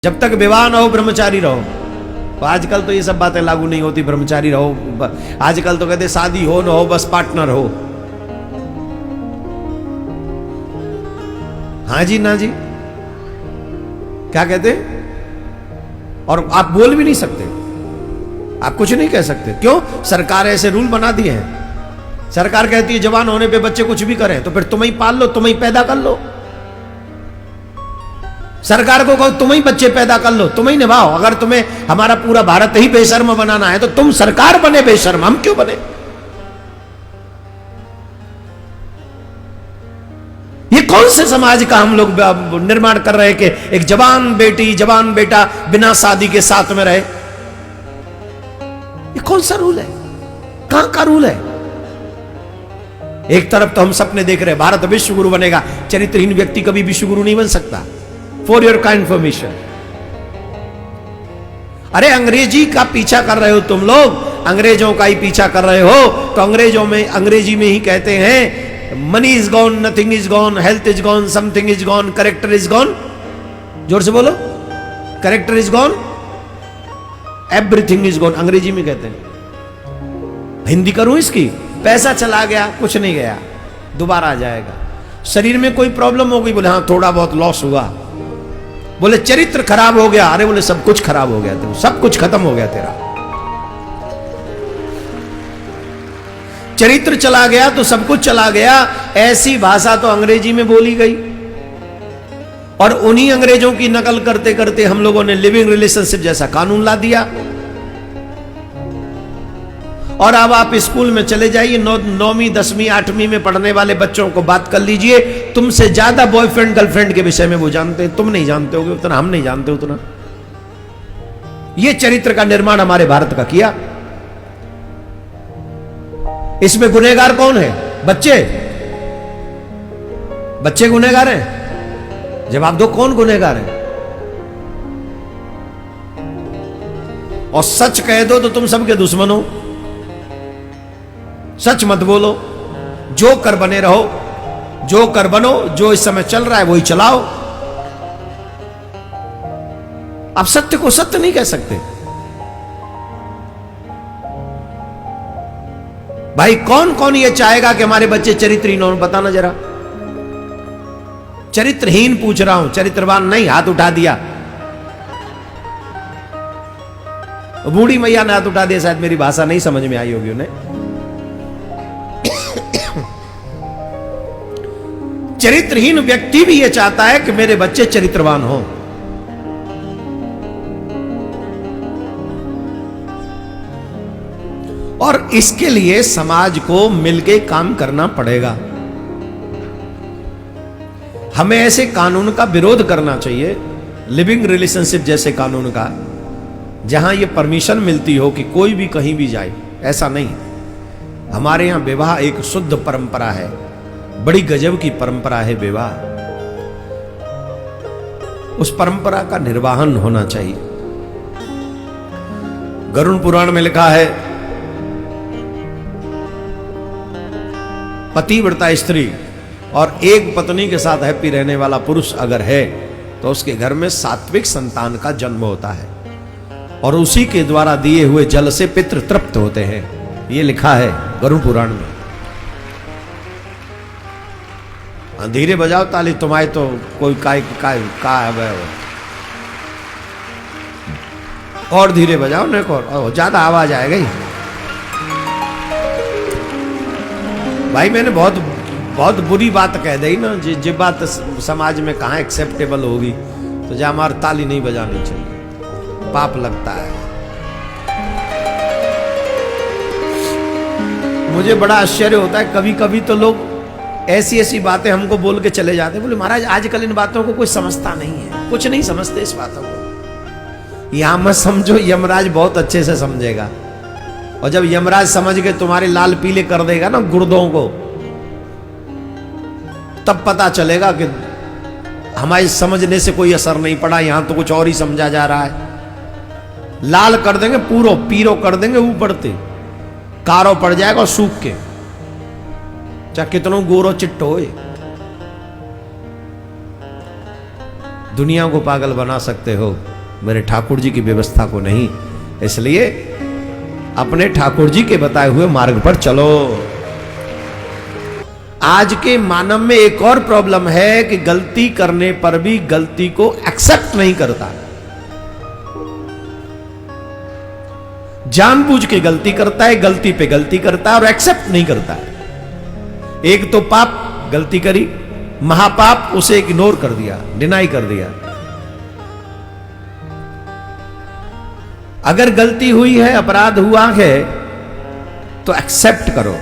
जब तक विवाह ना हो ब्रह्मचारी रहो। तो आजकल तो ये सब बातें लागू नहीं होती, ब्रह्मचारी रहो। आजकल तो कहते शादी हो ना हो बस पार्टनर हो। हाँ जी ना जी, क्या कहते? और आप बोल भी नहीं सकते, आप कुछ नहीं कह सकते। क्यों? सरकार ऐसे रूल बना दिए हैं। सरकार कहती है जवान होने पे बच्चे कुछ भी करें तो फिर तुम ही पाल लो, तुम ही पैदा कर लो। सरकार को कहो तुम ही बच्चे पैदा कर लो, तुम ही निभाओ। अगर तुम्हें हमारा पूरा भारत ही बेशर्म बनाना है तो तुम सरकार बने बेशर्म, हम क्यों बने? ये कौन से समाज का हम लोग निर्माण कर रहे हैं कि एक जवान बेटी जवान बेटा बिना शादी के साथ में रहे? ये कौन सा रूल है? कहां का रूल है? एक तरफ तो हम सपने देख रहे हैं भारत विश्व गुरु बनेगा, चरित्रहीन व्यक्ति कभी विश्व गुरु नहीं बन सकता। For your kind information. अरे अंग्रेजी का पीछा कर रहे हो तुम लोग, अंग्रेजों का ही पीछा कर रहे हो। तो अंग्रेजी में ही कहते हैं money is gone, nothing is gone, health is gone, something is gone, character is gone. जोर से बोलो, character is gone, everything is gone, अंग्रेजी में कहते हैं। हिंदी करूं इसकी? पैसा चला गया, कुछ नहीं गया, दोबारा आ जाएगा। शरीर में कोई प्रॉब्लम हो गई, बोले हाँ थोड़ा बहुत लॉस हुआ। बोले चरित्र खराब हो गया, अरे बोले सब कुछ खराब हो गया, तेरा सब कुछ खत्म हो गया तेरा। चरित्र चला गया तो सब कुछ चला गया। ऐसी भाषा तो अंग्रेजी में बोली गई, और उन्हीं अंग्रेजों की नकल करते करते हम लोगों ने लिविंग रिलेशनशिप जैसा कानून ला दिया। और अब आप स्कूल में चले जाइए, 9वीं 10वीं 8वीं में पढ़ने वाले बच्चों को बात कर लीजिए, तुमसे ज्यादा बॉयफ्रेंड गर्लफ्रेंड के विषय में वो जानते हैं। तुम नहीं जानते होगे उतना, हम नहीं जानते उतना। ये चरित्र का निर्माण हमारे भारत का किया। इसमें गुनहगार कौन है? बच्चे। बच्चे गुनहगार हैं? जवाब दो, कौन गुनहगार है? और सच कह दो तो तुम सबके दुश्मन हो। सच मत बोलो, जो कर बने रहो, जो कर बनो, जो इस समय चल रहा है वही चलाओ। आप सत्य को सत्य नहीं कह सकते। भाई कौन कौन ये चाहेगा कि हमारे बच्चे चरित्रहीन हो? बताना जरा। चरित्रहीन पूछ रहा हूं, चरित्रवान नहीं। हाथ उठा दिया, बूढ़ी मैया ने हाथ उठा दिया, शायद मेरी भाषा नहीं समझ में आई होगी उन्हें। चरित्रहीन व्यक्ति भी यह चाहता है कि मेरे बच्चे चरित्रवान हो। और इसके लिए समाज को मिलके काम करना पड़ेगा। हमें ऐसे कानून का विरोध करना चाहिए, लिविंग रिलेशनशिप जैसे कानून का, जहां यह परमिशन मिलती हो कि कोई भी कहीं भी जाए। ऐसा नहीं। हमारे यहां विवाह एक शुद्ध परंपरा है, बड़ी गजब की परंपरा है विवाह। उस परंपरा का निर्वाहन होना चाहिए। गरुड़ पुराण में लिखा है, पतिव्रता स्त्री और एक पत्नी के साथ हैप्पी रहने वाला पुरुष अगर है तो उसके घर में सात्विक संतान का जन्म होता है, और उसी के द्वारा दिए हुए जल से पितृ तृप्त होते हैं। ये लिखा है गरुड़ पुराण में। धीरे बजाओ ताली, तुम्हारे तो कोई का है। और धीरे बजाओ, नहीं और ज्यादा आवाज आएगा ही। भाई मैंने बहुत बुरी बात कह दी ना, जो बात समाज में कहाँ एक्सेप्टेबल होगी, तो जहाँ हमारी ताली नहीं बजानी चाहिए, पाप लगता है। मुझे बड़ा आश्चर्य होता है, कभी कभी तो लोग ऐसी ऐसी बातें हमको बोल के चले जाते हैं। बोले महाराज आजकल इन बातों को कोई समझता नहीं है, कुछ नहीं समझते इस बातों को। यहां मत समझो, यमराज बहुत अच्छे से समझेगा। और जब यमराज समझ के तुम्हारे लाल पीले कर देगा ना गुर्दों को, तब पता चलेगा कि हमारे समझने से कोई असर नहीं पड़ा, यहां तो कुछ और ही समझा जा रहा है। लाल कर देंगे, पूरो पीरो कर देंगे, ऊपरते कारो पड़ जाएगा और सूख के, चाहे कितनों गोरो चिट्टो होए। दुनिया को पागल बना सकते हो, मेरे ठाकुर जी की व्यवस्था को नहीं। इसलिए अपने ठाकुर जी के बताए हुए मार्ग पर चलो। आज के मानव में एक और प्रॉब्लम है कि गलती करने पर भी गलती को एक्सेप्ट नहीं करता, जानबूझ के गलती करता है, गलती पे गलती करता है और एक्सेप्ट नहीं करता है। एक तो पाप गलती करी, महापाप, उसे इग्नोर कर दिया, डिनाई कर दिया। अगर गलती हुई है, अपराध हुआ है, तो एक्सेप्ट करो।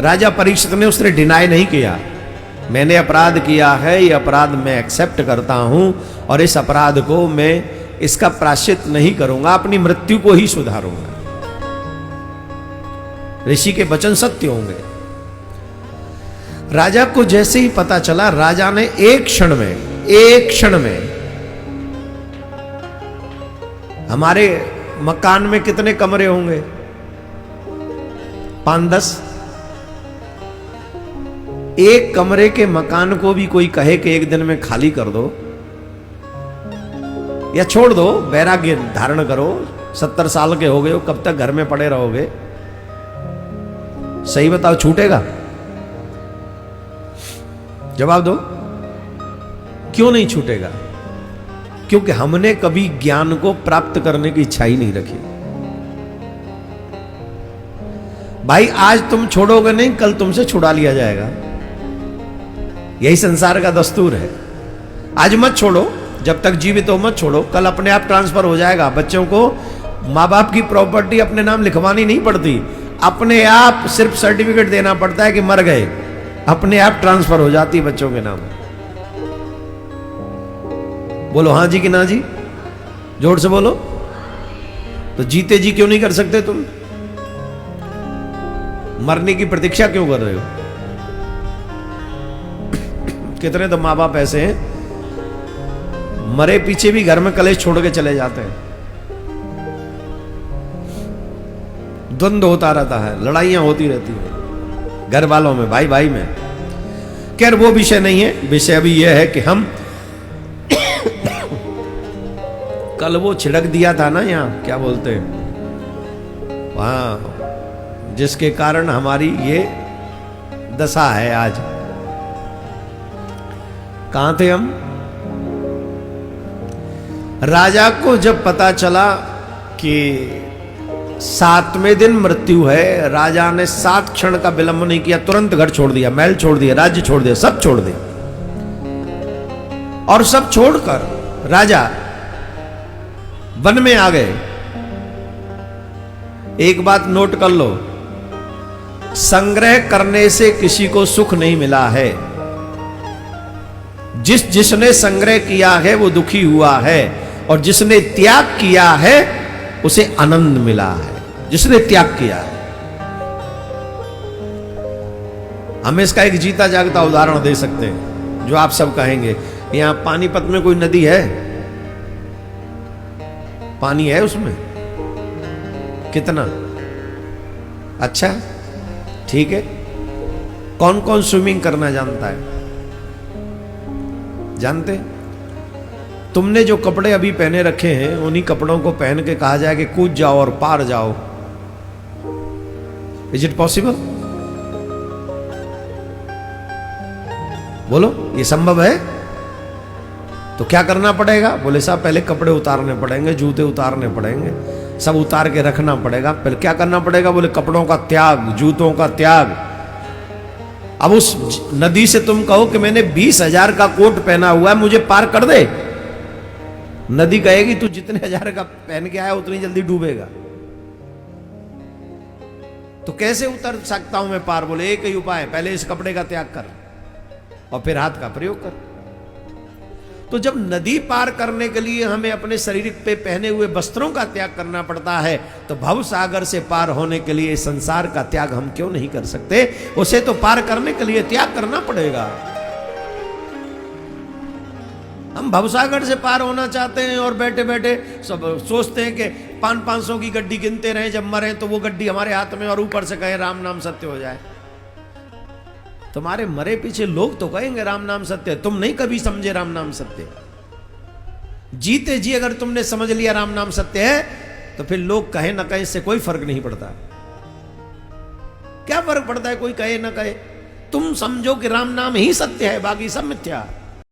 राजा परीक्षित ने उसने डिनाई नहीं किया, मैंने अपराध किया है, ये अपराध मैं एक्सेप्ट करता हूं और इस अपराध को मैं इसका प्रायश्चित नहीं करूंगा, अपनी मृत्यु को ही सुधारूंगा। ऋषि के वचन सत्य होंगे। राजा को जैसे ही पता चला, राजा ने एक क्षण में हमारे मकान में कितने कमरे होंगे? 5-10। एक कमरे के मकान को भी कोई कहे कि एक दिन में खाली कर दो या छोड़ दो, वैराग्य धारण करो, 70 साल के हो गए हो, कब तक घर में पड़े रहोगे? सही बताओ, छूटेगा? जवाब दो, क्यों नहीं छूटेगा? क्योंकि हमने कभी ज्ञान को प्राप्त करने की इच्छा ही नहीं रखी। भाई आज तुम छोड़ोगे नहीं, कल तुमसे छुड़ा लिया जाएगा। यही संसार का दस्तूर है। आज मत छोड़ो, जब तक जीवित हो मत छोड़ो, कल अपने आप ट्रांसफर हो जाएगा। बच्चों को माँ बाप की प्रॉपर्टी अपने नाम लिखवानी नहीं पड़ती, अपने आप सिर्फ सर्टिफिकेट देना पड़ता है कि मर गए, अपने आप ट्रांसफर हो जाती है बच्चों के नाम। बोलो हाँ जी कि ना जी, जोर से बोलो। तो जीते जी क्यों नहीं कर सकते तुम? मरने की प्रतीक्षा क्यों कर रहे हो? कितने तो माँ बाप ऐसे हैं, मरे पीछे भी घर में कलेश छोड़ के चले जाते हैं। द्वंद्व होता रहता है, लड़ाइयां होती रहती है घर वालों में, भाई भाई में। खैर वो विषय नहीं है, विषय अभी यह है कि हम कल वो छिड़क दिया था ना, यहाँ क्या बोलते हैं वहां, जिसके कारण हमारी ये दशा है आज। कहां थे हम? राजा को जब पता चला कि 7वें दिन मृत्यु है, राजा ने 7 क्षण का विलंब नहीं किया, तुरंत घर छोड़ दिया, महल छोड़ दिया, राज्य छोड़ दिया, सब छोड़ दिया। और सब छोड़कर राजा वन में आ गए। एक बात नोट कर लो, संग्रह करने से किसी को सुख नहीं मिला है। जिसने संग्रह किया है वो दुखी हुआ है, और जिसने त्याग किया है उसे आनंद मिला है। जिसने त्याग किया है, हम इसका एक जीता जागता उदाहरण दे सकते हैं, जो आप सब कहेंगे यहां पानीपत में कोई नदी है? पानी है उसमें? कितना? अच्छा ठीक है। कौन कौन स्विमिंग करना जानता है? जानते? तुमने जो कपड़े अभी पहने रखे हैं, उन्हीं कपड़ों को पहन के कहा जाए कि कूद जाओ और पार जाओ। Is it possible? बोलो, ये संभव है? तो क्या करना पड़ेगा? बोले साहब पहले कपड़े उतारने पड़ेंगे, जूते उतारने पड़ेंगे, सब उतार के रखना पड़ेगा। पहले क्या करना पड़ेगा? बोले कपड़ों का त्याग, जूतों का त्याग। अब उस नदी से तुम कहो कि मैंने 20,000 का कोट पहना हुआ है, मुझे पार कर दे, नदी कहेगी तू जितने 1000 का पहन के आया उतनी जल्दी डूबेगा। तो कैसे उतर सकता हूं मैं पार? बोले एक ही उपाय, पहले इस कपड़े का त्याग कर और फिर हाथ का प्रयोग कर। तो जब नदी पार करने के लिए हमें अपने शरीर पे पहने हुए वस्त्रों का त्याग करना पड़ता है, तो भव सागर से पार होने के लिए संसार का त्याग हम क्यों नहीं कर सकते? उसे तो पार करने के लिए त्याग करना पड़ेगा। हम भवसागर से पार होना चाहते हैं और बैठे बैठे सब सोचते हैं कि 500 की गड्डी गिनते रहें, जब मरे तो वो गड्डी हमारे हाथ में और ऊपर से कहे राम नाम सत्य हो जाए। तुम्हारे मरे पीछे लोग तो कहेंगे राम नाम सत्य, तुम नहीं कभी समझे राम नाम सत्य। जीते जी अगर तुमने समझ लिया राम नाम सत्य है, तो फिर लोग कहे ना कहे इससे कोई फर्क नहीं पड़ता। क्या फर्क पड़ता है कोई कहे ना कहे, तुम समझो कि राम नाम ही सत्य है, बाकी सब मिथ्या।